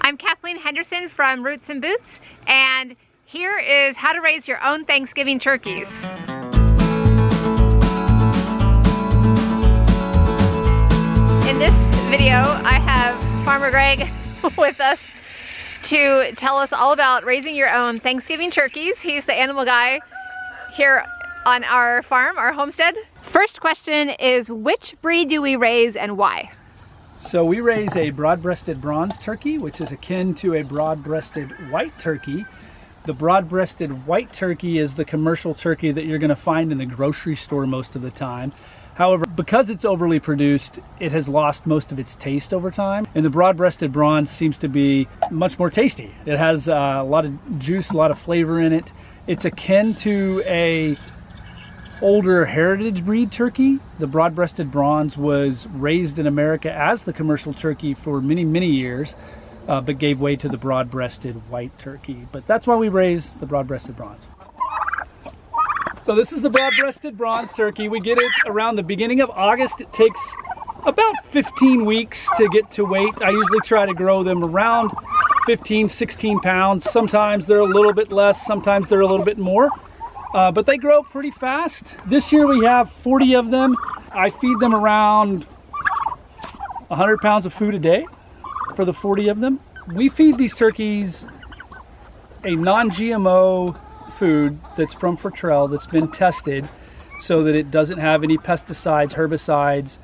I'm Kathleen Henderson from Roots and Boots, and here is how to raise your own Thanksgiving turkeys. In this video, I have Farmer Greg with us to tell us all about raising your own Thanksgiving turkeys. He's the animal guy here on our farm, our homestead. First question is, which breed do we raise and why? So we raise a broad-breasted bronze turkey, which is akin to a broad-breasted white turkey. The broad-breasted white turkey is the commercial turkey that you're going to find in the grocery store most of the time. However, because it's overly produced, it has lost most of its taste over time. And the broad-breasted bronze seems to be much more tasty. It has a lot of juice, a lot of flavor in it. It's akin to a older heritage breed turkey. The broad-breasted bronze was raised in America as the commercial turkey for many, many years, but gave way to the broad-breasted white turkey. But that's why we raise the broad-breasted bronze. So this is the broad-breasted bronze turkey. We get it around the beginning of August. It takes about 15 weeks to get to weight. I usually try to grow them around 15, 16 pounds. Sometimes they're a little bit less, sometimes they're a little bit more. But they grow pretty fast. This year we have 40 of them. I feed them around 100 pounds of food a day for the 40 of them. We feed these turkeys a non-GMO food that's from Fertrell, that's been tested so that it doesn't have any pesticides, herbicides,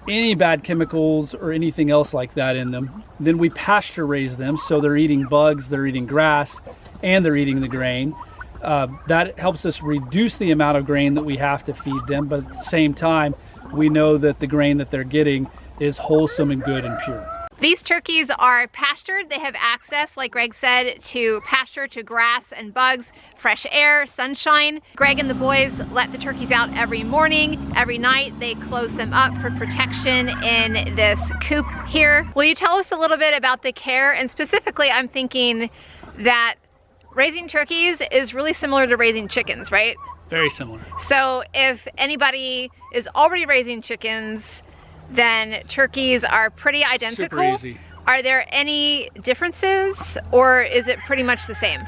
any bad chemicals or anything else like that in them. Then we pasture raise them, so they're eating bugs, they're eating grass, and they're eating the grain. That helps us reduce the amount of grain that we have to feed them, but at the same time, we know that the grain that they're getting is wholesome and good and pure. These turkeys are pastured. They have access, like Greg said, to pasture, to grass and bugs, fresh air, sunshine. Greg and the boys let the turkeys out every morning, every night. They close them up for protection in this coop here. Will you tell us a little bit about the care? And specifically, I'm thinking that raising turkeys is really similar to raising chickens, right? Very similar. So if anybody is already raising chickens, then turkeys are pretty identical. Super easy. Are there any differences, or is it pretty much the same?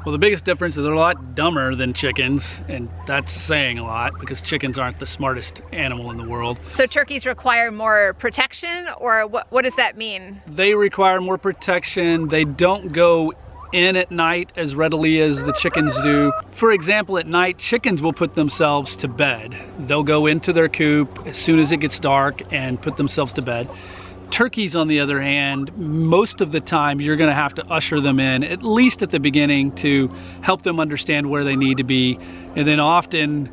Well, the biggest difference is they're a lot dumber than chickens, and that's saying a lot because chickens aren't the smartest animal in the world. So turkeys require more protection, or what does that mean? They require more protection. They don't go in at night as readily as the chickens do. For example, at night, chickens will put themselves to bed. They'll go into their coop as soon as it gets dark and put themselves to bed. Turkeys, on the other hand, most of the time you're going to have to usher them in, at least at the beginning, to help them understand where they need to be. And then often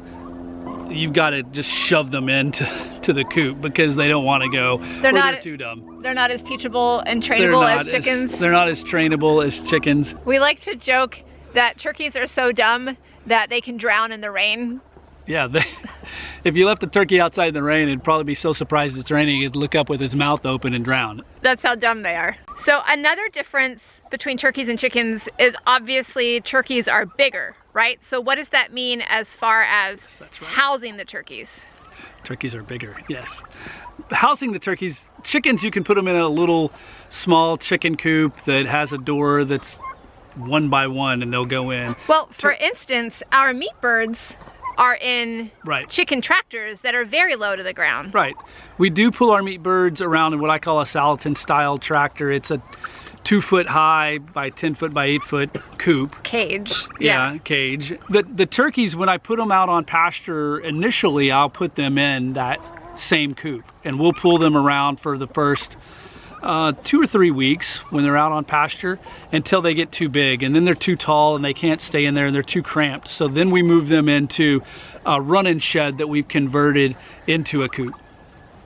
you've got to just shove them into the coop because they don't want to go. They're too dumb. They're not as teachable and trainable as chickens. They're not as trainable as chickens. We like to joke that turkeys are so dumb that they can drown in the rain. Yeah, if you left a turkey outside in the rain, it'd probably be so surprised it's raining, it'd look up with its mouth open and drown. That's how dumb they are. So another difference between turkeys and chickens is obviously turkeys are bigger, right? So what does that mean as far as housing the turkeys? Turkeys are bigger, yes. Housing the turkeys, chickens, you can put them in a little small chicken coop that has a door that's 1 by 1 and they'll go in. Well, for instance, our meat birds are in chicken tractors that are very low to the ground. Right. We do pull our meat birds around in what I call a Salatin style tractor. It's a 2 foot high by 10 foot by 8 foot coop. Cage. Yeah, cage. The turkeys, when I put them out on pasture, initially I'll put them in that same coop and we'll pull them around for the first 2 or 3 weeks when they're out on pasture until they get too big, and then they're too tall and they can't stay in there and they're too cramped. So then we move them into a run-in shed that we've converted into a coop.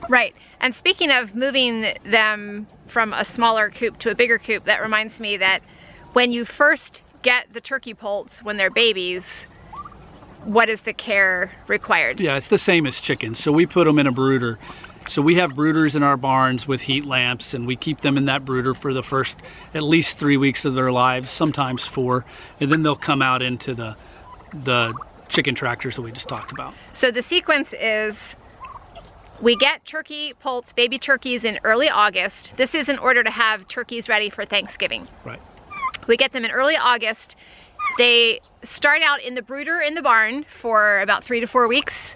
Right. And speaking of moving them from a smaller coop to a bigger coop, that reminds me that when you first get the turkey poults when they're babies, what is the care required? Yeah, it's the same as chickens. So we put them in a brooder. So we have brooders in our barns with heat lamps, and we keep them in that brooder for the first at least 3 weeks of their lives, sometimes 4, and then they'll come out into the chicken tractors that we just talked about. So the sequence is We get turkey poults, baby turkeys, in early August. This is in order to have turkeys ready for Thanksgiving. Right. We get them in early August. They start out in the brooder in the barn for about 3 to 4 weeks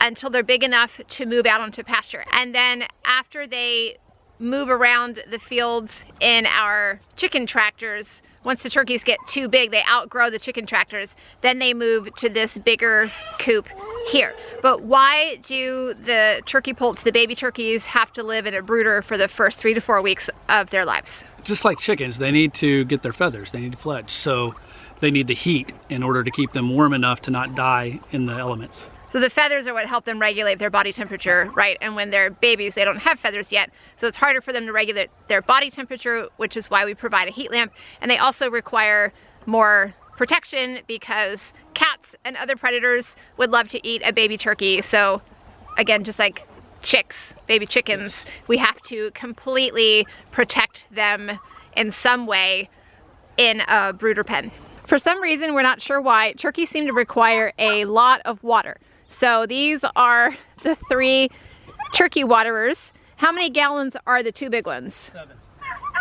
until they're big enough to move out onto pasture. And then after they move around the fields in our chicken tractors, once the turkeys get too big, they outgrow the chicken tractors, then they move to this bigger coop here. But why do the turkey poults, the baby turkeys, have to live in a brooder for the first 3 to 4 weeks of their lives? Just like chickens, they need to get their feathers, they need to fledge. So they need the heat in order to keep them warm enough to not die in the elements. So the feathers are what help them regulate their body temperature, right? And when they're babies, they don't have feathers yet. So it's harder for them to regulate their body temperature, which is why we provide a heat lamp. And they also require more protection because cats and other predators would love to eat a baby turkey. So again, just like chicks, baby chickens, we have to completely protect them in some way in a brooder pen. For some reason, we're not sure why, turkeys seem to require a lot of water. So these are the 3 turkey waterers. How many gallons are the 2 big ones? 7.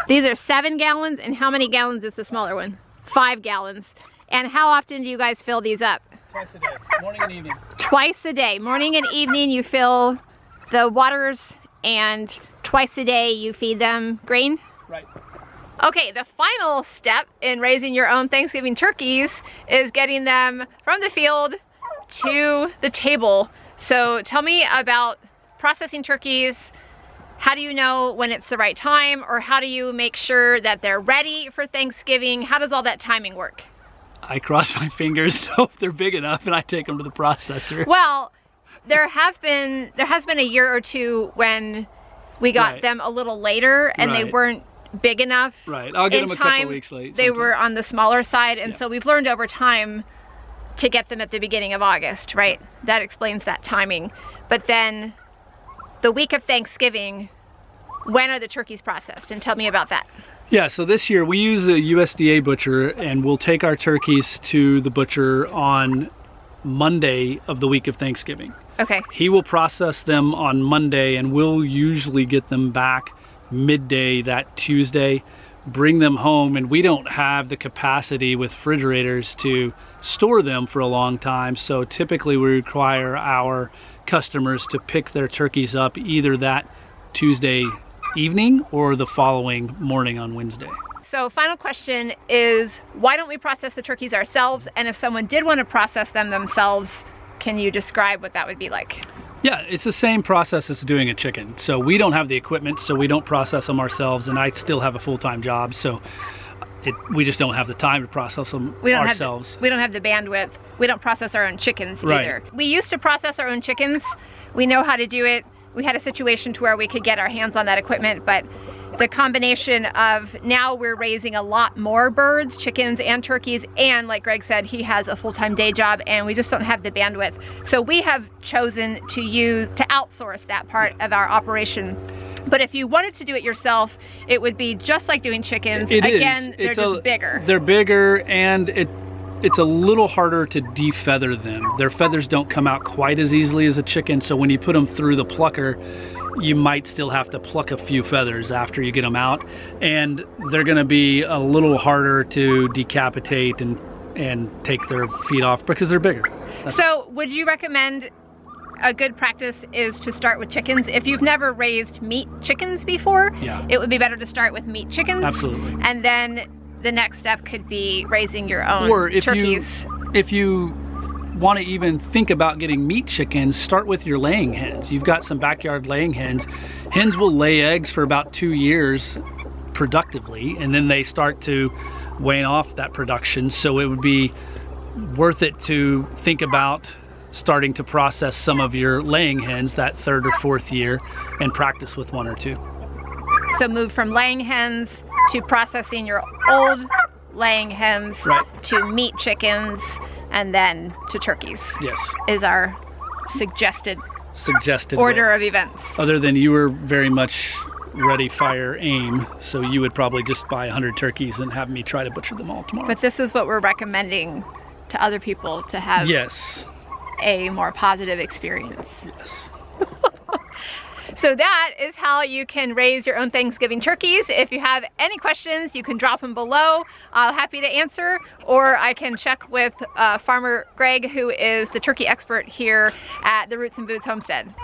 These are 7 gallons, and how many gallons is the smaller one? 5 gallons. And how often do you guys fill these up? Twice a day, morning and evening. Twice a day, morning and evening you fill the waterers, and twice a day you feed them grain? Right. Okay, the final step in raising your own Thanksgiving turkeys is getting them from the field to the table. So tell me about processing turkeys. How do you know when it's the right time, or how do you make sure that they're ready for Thanksgiving? How does all that timing work? I cross my fingers to hope they're big enough and I take them to the processor. Well, there has been a year or two when we got Right. them a little later and they Right. weren't big enough. Right, I'll get In them a time, couple weeks late. They sometimes. were on the smaller side, and Yeah. so we've learned over time to get them at the beginning of August, right? That explains that timing. But then the week of Thanksgiving, when are the turkeys processed? And tell me about that. Yeah, so this year we use a USDA butcher, and we'll take our turkeys to the butcher on Monday of the week of Thanksgiving. Okay. He will process them on Monday, and we'll usually get them back midday that Tuesday, bring them home, and we don't have the capacity with refrigerators to store them for a long time. So typically we require our customers to pick their turkeys up either that Tuesday evening or the following morning on Wednesday. So final question is, why don't we process the turkeys ourselves? And if someone did want to process them themselves, can you describe what that would be like? Yeah, it's the same process as doing a chicken. So we don't have the equipment, so we don't process them ourselves, and I still have a full-time job, so we just don't have the time to process them ourselves. We don't have the bandwidth. We don't process our own chickens Right. either. We used to process our own chickens. We know how to do it. We had a situation to where we could get our hands on that equipment, but the combination of now we're raising a lot more birds, chickens and turkeys, and like Greg said, he has a full-time day job and we just don't have the bandwidth. So we have chosen to outsource that part of our operation. But if you wanted to do it yourself, it would be just like doing chickens. Again, they're just bigger. They're bigger, and it's a little harder to defeather them. Their feathers don't come out quite as easily as a chicken, so when you put them through the plucker, you might still have to pluck a few feathers after you get them out, and they're going to be a little harder to decapitate and take their feet off because they're bigger. So would you recommend a good practice is to start with chickens? If you've never raised meat chickens before, Yeah. it would be better to start with meat chickens. Absolutely. And then the next step could be raising your own Or if turkeys. if you want to even think about getting meat chickens, start with your laying hens. You've got some backyard laying hens. Hens will lay eggs for about 2 years productively, and then they start to wane off that production. So it would be worth it to think about starting to process some of your laying hens that 3rd or 4th year and practice with 1 or 2. So move from laying hens to processing your old laying hens, Right. to meat chickens, and then to turkeys. Yes. Is our suggested Suggested order way. of events. Other than you were very much ready, fire, aim, so you would probably just buy 100 turkeys and have me try to butcher them all tomorrow. But this is what we're recommending to other people to have Yes. a more positive experience. Yes. So that is how you can raise your own Thanksgiving turkeys. If you have any questions, you can drop them below. I'm happy to answer, or I can check with Farmer Greg, who is the turkey expert here at the Roots and Boots Homestead.